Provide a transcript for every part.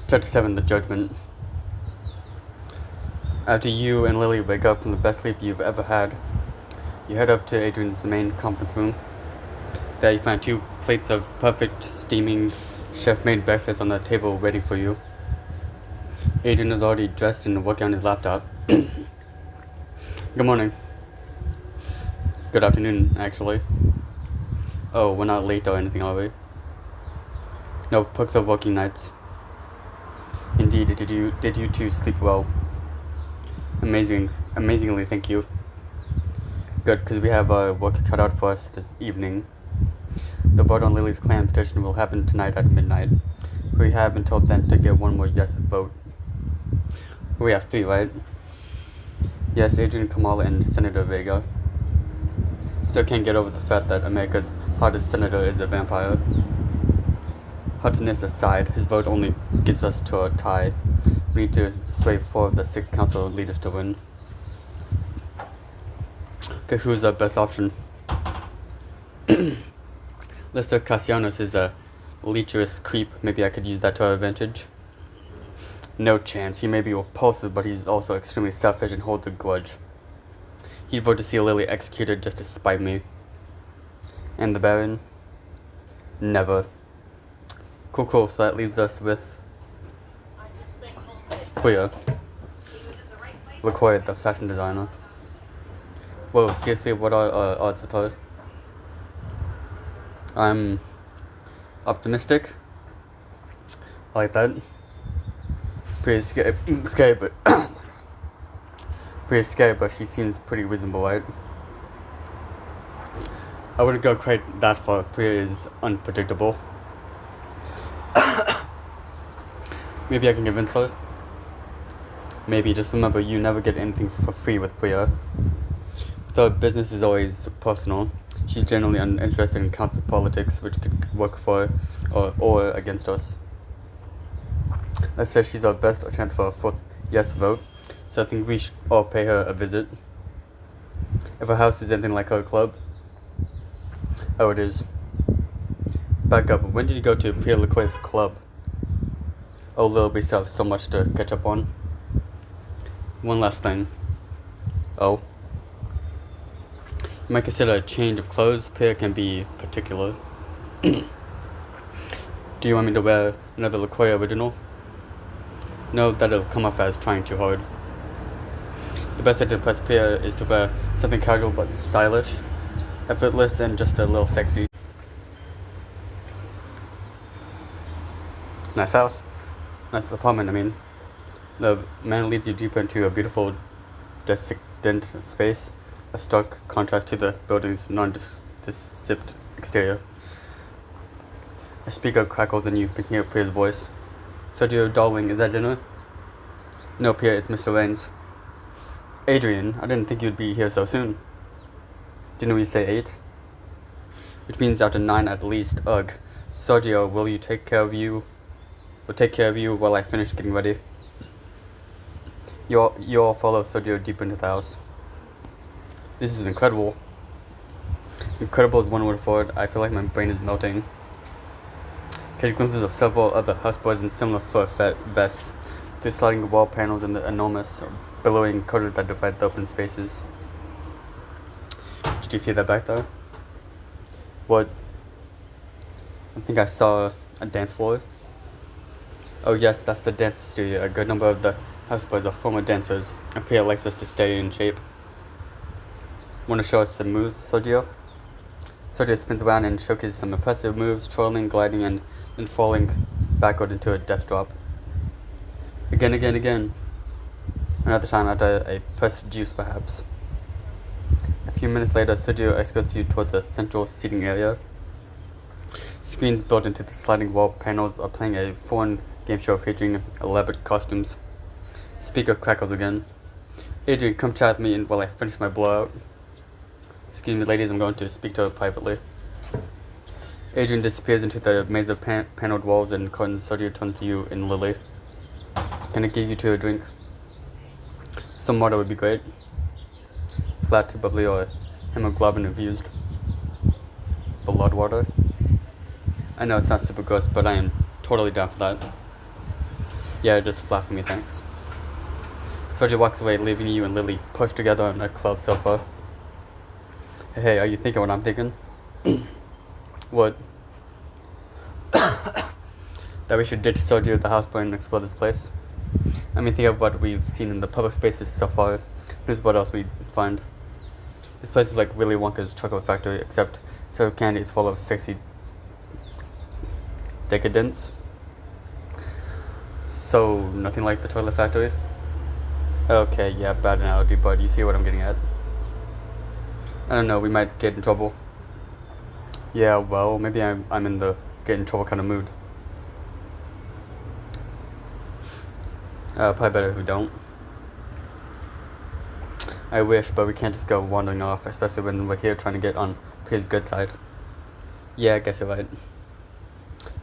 Chapter 7, The Judgment. After you and Lily wake up from the best sleep you've ever had, you head up to Adrian's main conference room. There you find 2 plates of perfect, steaming, chef-made breakfast on the table waiting for you. Adrian is already dressed and working on his laptop. Good morning. Good afternoon, actually. Oh, we're not late or anything, are we? No perks of working nights. Indeed, did you 2 sleep well? Amazingly, thank you. Good, because we have work cut out for us this evening. The vote on Lily's clan petition will happen tonight at midnight. We have until then to get one more yes vote. We have 3, right? Yes, Adrian, Kamala, and Senator Vega. Still can't get over the fact that America's hottest senator is a vampire. Hotness aside, his vote only gets us to a tie. We need to sway 4 of the 6 council leaders to win. Okay, who's our best option? Lester Cassianos is a lecherous creep. Maybe I could use that to our advantage. No chance. He may be repulsive, but he's also extremely selfish and holds a grudge. He'd vote to see Lily executed just to spite me. And the Baron? Never. Cool, so that leaves us with Queer. LaCoy, the fashion designer. Whoa, seriously, what are odds with her? I'm optimistic. I like that. Pretty scary, but pretty scary, but she seems pretty reasonable, right? I wouldn't go quite that far. Priya is unpredictable. Maybe I can convince her. Maybe, just remember, you never get anything for free with Priya. The business is always personal. She's generally uninterested in council politics, which could work for or against us. Let's say she's our best chance for a 4th yes vote, so I think we should all pay her a visit. If her house is anything like her club. Oh, it is. Back up, when did you go to Priya LaCoy's club? Oh, Lil, we still have so much to catch up on. One last thing. Oh. You might consider a change of clothes. Priya can be particular. Do you want me to wear another LaCoy original? No, that'll come off as trying too hard. The best way to impress Priya is to wear something casual but stylish, effortless, and just a little sexy. Nice house. Nice apartment, I mean. The man leads you deeper into a beautiful, dissectant space, a stark contrast to the building's nondescript exterior. A speaker crackles and you can hear Priya's voice. So, dear darling, is that dinner? No, Priya, it's Mr. Raines. Adrian, I didn't think you'd be here so soon. Didn't we say 8? Which means after 9 at least. Ugh. Sergio, will take care of you while I finish getting ready. You all follow Sergio deep into the house. This is incredible. Incredible is one word for it. I feel like my brain is melting. Catch glimpses of several other houseboys in similar fur vests, through sliding wall panels and the enormous, billowing curtains that divide the open spaces. Did you see that back there? What? I think I saw a dance floor. Oh yes, that's the dance studio. A good number of the houseboys are former dancers, and Priya likes us to stay in shape. Want to show us some moves, Sergio? Sergio spins around and showcases some impressive moves, twirling, gliding, and then falling backward into a death drop. Again. Another time after a pressed juice, perhaps. A few minutes later, Sergio escorts you towards a central seating area. Screens built into the sliding wall panels are playing a foreign game show featuring elaborate costumes. Speaker crackles again. Adrian, come chat with me while I finish my blowout. Excuse me, ladies, I'm going to speak to her privately. Adrian disappears into the maze of paneled walls and curtains. Sergio turns to you and Lily. Can I give you 2 a drink? Some water would be great. Flat, bubbly, or hemoglobin infused. Blood water? I know it sounds super gross, but I am totally down for that. Yeah, just flat for me, thanks. Sergio walks away, leaving you and Lily pushed together on a cloud sofa. Hey, are you thinking what I'm thinking? What? That we should ditch Sergio at the house point and explore this place? I mean, think of what we've seen in the public spaces so far. Here's what else we'd find. This place is like Willy Wonka's chocolate factory, except instead of candy, it's full of sexy decadence. So, nothing like the chocolate factory? Okay, yeah, bad analogy, but you see what I'm getting at. I don't know, we might get in trouble. Yeah, well, maybe I'm in the get in trouble kind of mood. Probably better if we don't. I wish, but we can't just go wandering off, especially when we're here trying to get on his good side. Yeah, I guess you're right.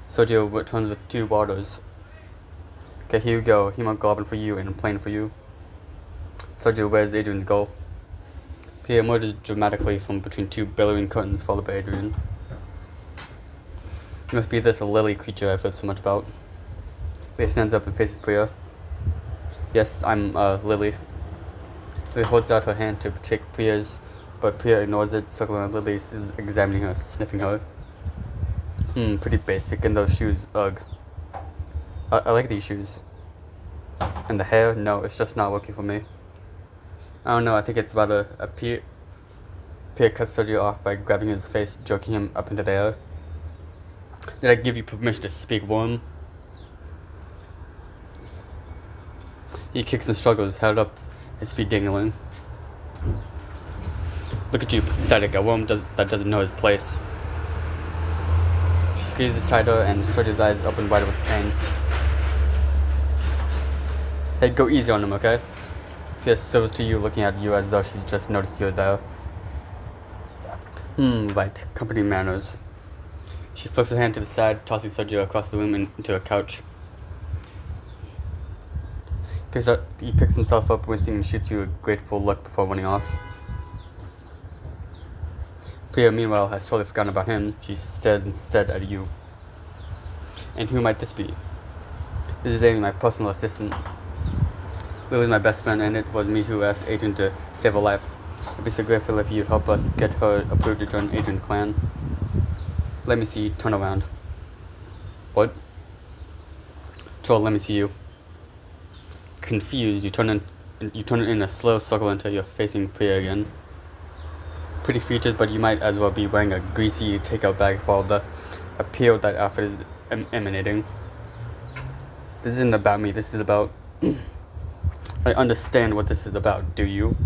Sergio returns with 2 waters. Okay, here you go. Hemoglobin for you and a plane for you. Sergio, where's Adrian's goal? Pierre emerges dramatically from between 2 billowing curtains, followed by Adrian. It must be this lily creature I've heard so much about. Lily stands up and faces Priya. Yes, I'm Lily. Lily holds out her hand to shake Priya's, but Priya ignores it, circling on Lily, is examining her, sniffing her. Pretty basic, and those shoes, ugh. I like these shoes. And the hair, no, it's just not working for me. I don't know, I think it's rather a Priya cuts Sergio off by grabbing his face, jerking him up into the air. Did I give you permission to speak, worm? He kicks and struggles, held up, his feet dangling. Look at you, pathetic, a worm that doesn't know his place. She squeezes tighter and Sergio's eyes open wide with pain. Hey, go easy on him, okay? Pierce serves to you, looking at you as though she's just noticed you're there. Right, company manners. She flicks her hand to the side, tossing Sergio across the room into a couch. He picks himself up, wincing, and shoots you a grateful look before running off. Priya, meanwhile, has totally forgotten about him. She stares instead at you. And who might this be? This is Amy, my personal assistant. Lily's my best friend, and it was me who asked Adrian to save her life. I'd be so grateful if you'd help us get her approved to join Adrian's clan. Let me see, turn around. What? Troll, let me see you. Confused, you turn in a slow circle until you're facing Priya again. Pretty features, but you might as well be wearing a greasy takeout bag for all the appeal that outfit is emanating. This isn't about me, this is about... I understand what this is about, do you?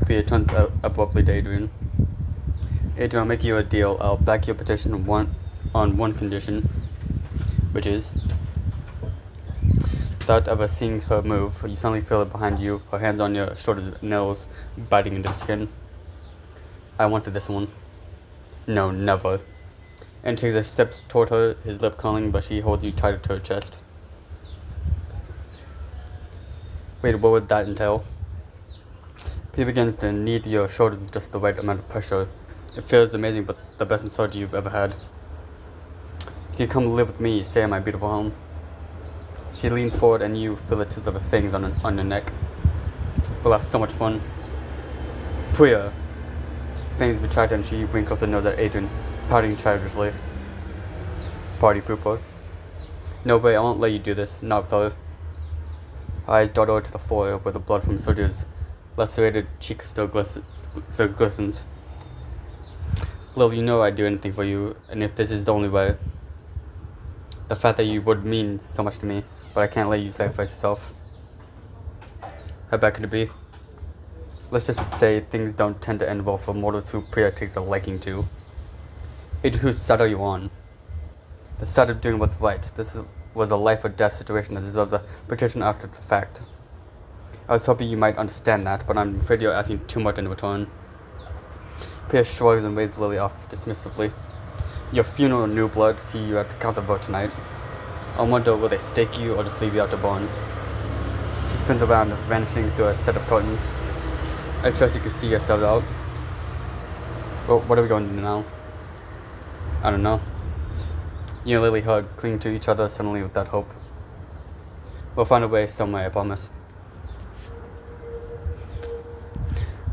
Priya turns abruptly to Adrian. Adrian, I'll make you a deal. I'll back your petition on one condition, which is without ever seeing her move, you suddenly feel it behind you, her hands on your shoulders, nails biting into the skin. I wanted this one. No, never. And takes a step toward her, his lip curling, but she holds you tighter to her chest. Wait, what would that entail? He begins to knead your shoulders with just the right amount of pressure. It feels amazing, but the best massage you've ever had. You can come live with me, stay in my beautiful home. She leans forward and you feel the tips of her fangs on your neck. We'll have so much fun. Priya. Fangs retract and she wrinkles her nose at Adrian, pouting childishly. Party pooper. No way, I won't let you do this, not with her. Eyes dart over to the floor where the blood from Sergio's lacerated cheek still glistens. Lil, you know I'd do anything for you, and if this is the only way. The fact that you would mean so much to me, but I can't let you sacrifice yourself. How bad could it be? Let's just say things don't tend to end well for mortals who Priya takes a liking to. Adrian, whose side are you on? The side of doing what's right. This was a life or death situation that deserves a protection after the fact. I was hoping you might understand that, but I'm afraid you're asking too much in return. Priya shrugs and waves Lily off dismissively. Your funeral, new blood, see you at the council vote tonight. I wonder will they stake you or just leave you out to burn. She spins around, vanishing through a set of curtains. I trust you can see yourselves out. Well, what are we going to do now? I don't know. You and Lily hug, clinging to each other suddenly with that hope. We'll find a way some way, I promise.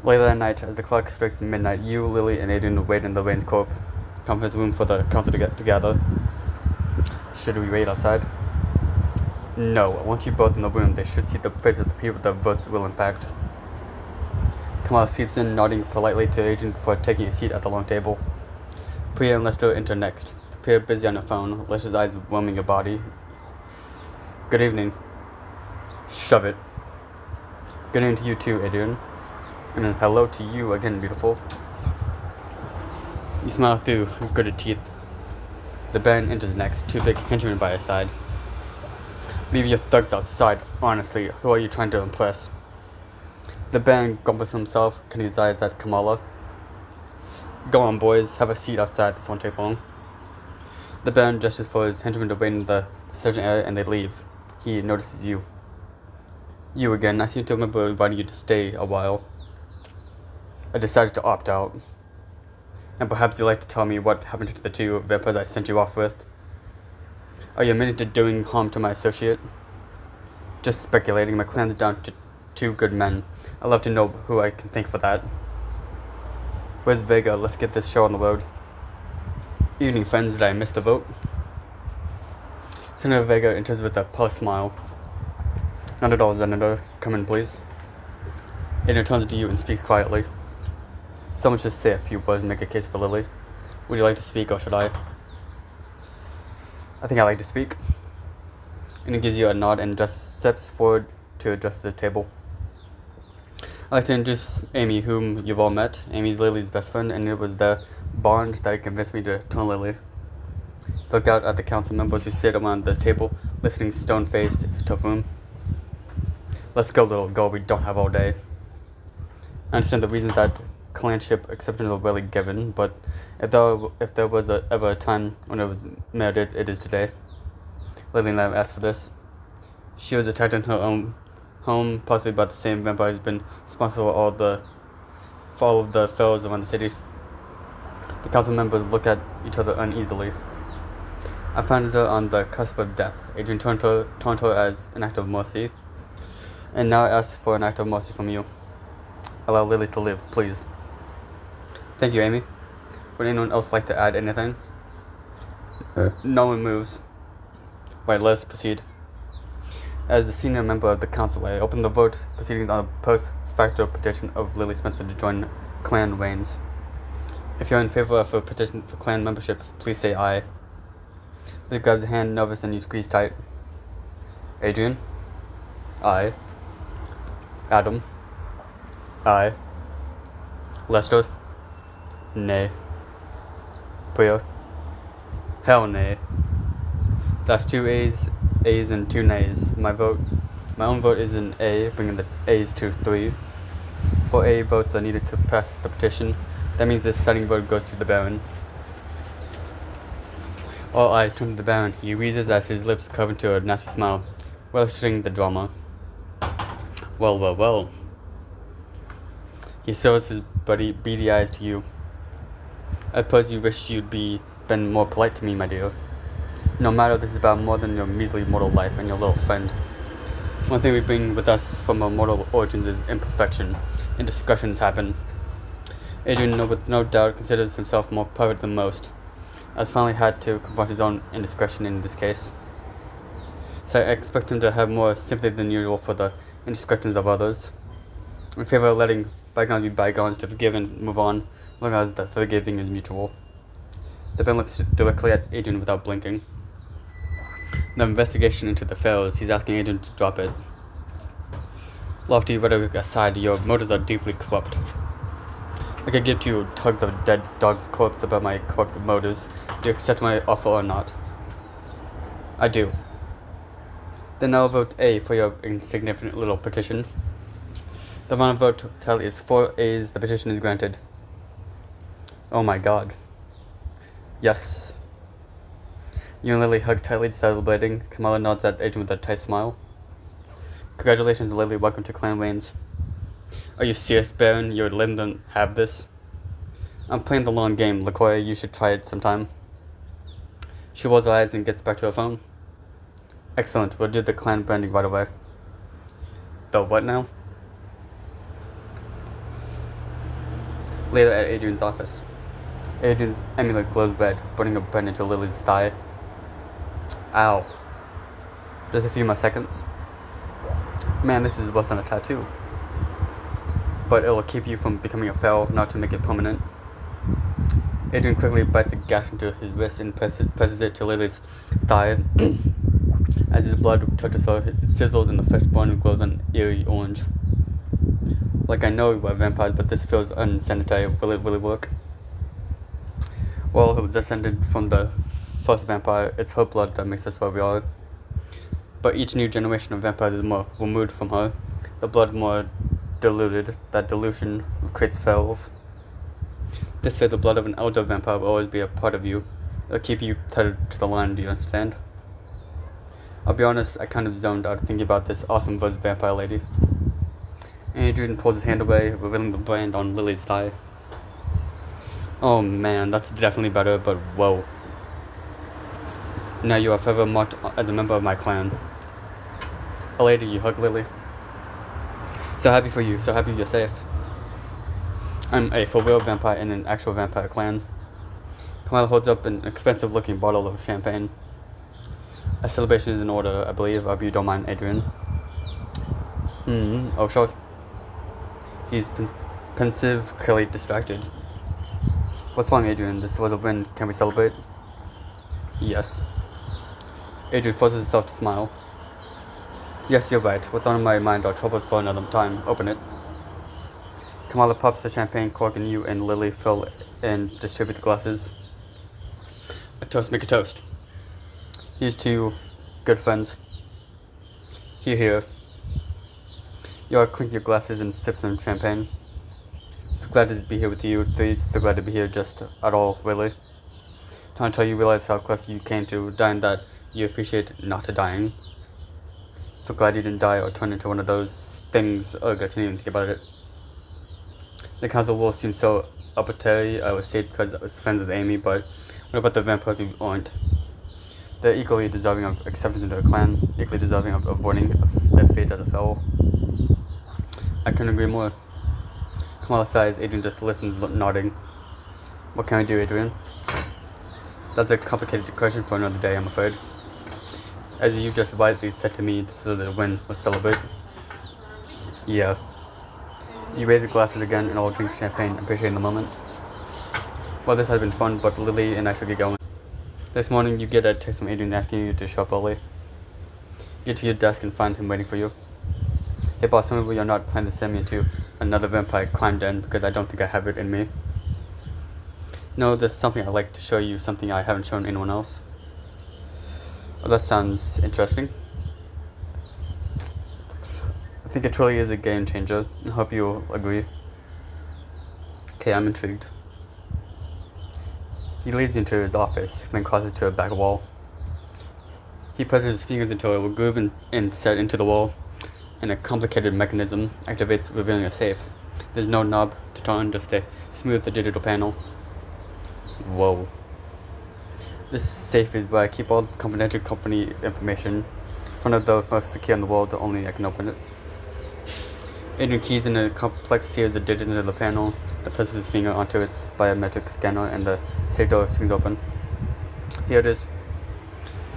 Later that night, as the clock strikes midnight, you, Lily, and Adrian wait in the Rains Corp conference room for the council to get together. Should we wait outside? No, I want you both in the room. They should see the face of the people the votes will impact. Kamala sweeps in, nodding politely to Adrian before taking a seat at the long table. Priya and Lester enter next. Priya busy on her phone, Lester's eyes roaming your body. Good evening. Shove it. Good evening to you too, Adrian. And then hello to you again, beautiful. You smile through gritted teeth. The Baron enters next, two big henchmen by his side. Leave your thugs outside, honestly. Who are you trying to impress? The Baron grumbles to himself, cutting his eyes at Kamala. Go on, boys. Have a seat outside. This won't take long. The Baron gestures for his henchmen to wait in the certain area and they leave. He notices you. You again. I seem to remember inviting you to stay a while. I decided to opt out. And perhaps you'd like to tell me what happened to the two vampires I sent you off with? Are you admitting to doing harm to my associate? Just speculating. My clan's down to 2 good men. I'd love to know who I can thank for that. Where's Vega? Let's get this show on the road. Evening, friends. Did I miss the vote? Senator Vega enters with a polished smile. Not at all, Senator. Come in, please. Adrian turns to you and speaks quietly. Someone should say a few words and make a case for Lily. Would you like to speak, or should I? I think I'd like to speak. And he gives you a nod and just steps forward to address the table. I'd like to introduce Amy, whom you've all met. Amy's Lily's best friend, and it was the bond that convinced me to turn Lily. Look out at the council members who sit around the table, listening stone-faced. It's a tough room. Let's go, little girl. We don't have all day. I understand the reasons that clanship exceptions are rarely given, but if there was ever a time when it was merited, it is today. Lily never asked for this. She was attacked in her own home, possibly by the same vampire who's been responsible for all of the fellows around the city. The council members look at each other uneasily. I found her on the cusp of death. Adrian turned her as an act of mercy, and now I ask for an act of mercy from you. Allow Lily to live, please. Thank you, Amy. Would anyone else like to add anything? No one moves. Right, let's proceed. As the senior member of the council, I open the vote proceedings on a post facto petition of Lily Spencer to join Clan Waynes. If you're in favor of a petition for clan membership, please say aye. Lily grabs a hand, nervous, and you squeeze tight. Adrian? Aye. Adam? Aye. Lester? Nay. Priya? Hell nay. That's 2 A's, and 2 nays. My own vote is an A, bringing the A's to 3. 4 A votes are needed to pass the petition. That means this deciding vote goes to the Baron. All eyes turn to the Baron. He wheezes as his lips curve into a nasty smile, relishing the drama. Well, well, well. He shows his beady eyes to you. I suppose you wish you'd been more polite to me, my dear. No matter, this is about more than your measly mortal life and your little friend. One thing we bring with us from our mortal origins is imperfection. Indiscretions happen. Adrian, with no doubt, considers himself more perfect than most. Has finally had to confront his own indiscretion in this case. So I expect him to have more sympathy than usual for the indiscretions of others. In favor of letting bygones be bygones, to forgive and move on, as long as the forgiving is mutual. The Ben looks directly at Adrian without blinking. The investigation into the Pharaohs, he's asking Adrian to drop it. Lofty rhetoric aside, your motives are deeply corrupt. I could give you tugs of a dead dog's corpse about my corrupt motives. Do you accept my offer or not? I do. Then I'll vote A for your insignificant little petition. The final vote tally is 4 A's. The petition is granted. Oh my god. Yes. You and Lily hug tightly, celebrating. Kamala nods at Adrian with a tight smile. Congratulations, Lily. Welcome to Clan Waynes. Are you serious, Baron? You would let them have this? I'm playing the long game. LaCoya, you should try it sometime. She rolls her eyes and gets back to her phone. Excellent, we'll do the clan branding right away. The what now? Later at Adrian's office. Adrian's amulet glows red, putting a burn into Lily's thigh. Ow. Just a few more seconds. Man, this is worse than a tattoo. But it will keep you from becoming a feral, not to make it permanent. Adrian quickly bites a gash into his wrist and presses it to Lily's thigh. As his blood touches her, it sizzles and the fresh bone glows an eerie orange. Like, I know we're vampires, but this feels unsanitary. Will it really work? Well, it was descended from the first vampire. It's her blood that makes us what we are. But each new generation of vampires is more removed from her. The blood more diluted. That dilution creates ferals. This way, the blood of an elder vampire will always be a part of you. It'll keep you tethered to the line, do you understand? I'll be honest, I kind of zoned out thinking about this awesome verse vampire lady. Adrian pulls his hand away, revealing the brand on Lily's thigh. Oh man, that's definitely better, but whoa. Now you are forever marked as a member of my clan. A lady, you hug Lily. So happy for you, so happy you're safe. I'm a for-real vampire in an actual vampire clan. Kamala holds up an expensive-looking bottle of champagne. A celebration is in order, I believe. I hope you don't mind, Adrian. Oh, sure. He's pensive, clearly distracted. What's wrong, Adrian? This was a win. Can we celebrate? Yes. Adrian forces himself to smile. Yes, you're right. What's on my mind are troubles for another time. Open it. Kamala pops the champagne cork and you and Lily fill and distribute the glasses. A toast, make a toast. Here's to good friends. Here. You all clink your glasses and sip some champagne. So glad to be here with you. So glad to be here just at all, really. Trying to tell you realize how close you came to dying, that you appreciate not dying. So glad you didn't die or turn into one of those things. Ugh, I can't even think about it. The council rules seem so arbitrary. I was saved because I was friends with Amy, but what about the vampires who aren't? They're equally deserving of acceptance into a clan, equally deserving of avoiding a fate as a feral. I couldn't agree more. Kamala sighs. Adrian just listens, nodding. What can I do, Adrian? That's a complicated question for another day, I'm afraid. As you just wisely said to me, this is a win. Let's celebrate. Yeah. You raise the glasses again and I'll drink champagne, appreciating the moment. Well, this has been fun, but Lily and I should get going. This morning, you get a text from Adrian asking you to show up early. Get to your desk and find him waiting for you. Hey boss, tell me you're not planning to send me into another vampire crime den, because I don't think I have it in me. No, there's something I'd like to show you, something I haven't shown anyone else. Well, that sounds interesting. I think it truly is a game changer. I hope you'll agree. Okay, I'm intrigued. He leads you into his office, then crosses to a back wall. He presses his fingers into a groove and set into the wall, and a complicated mechanism activates, revealing a safe. There's no knob to turn, just a smooth digital panel. Whoa. This safe is where I keep all confidential company information. It's one of the most secure in the world, only I can open it. Adrian keys in a complex series of digits into the panel, then presses his finger onto its biometric scanner, and the safe door swings open. Here it is.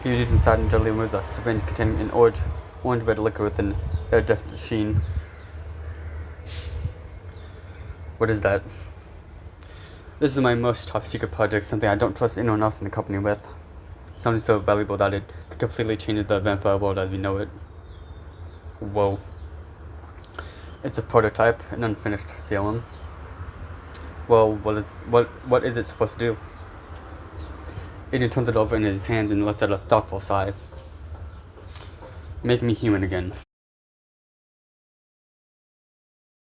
He reaches inside and gently removes a syringe containing an orange-red liquor with an iridescent sheen. What is that? This is my most top-secret project, something I don't trust anyone else in the company with. Something so valuable that it could completely change the vampire world as we know it. Whoa. It's a prototype, an unfinished CLM. Well, what is it supposed to do? Adrian turns it over in his hand and lets out a thoughtful sigh. Make me human again.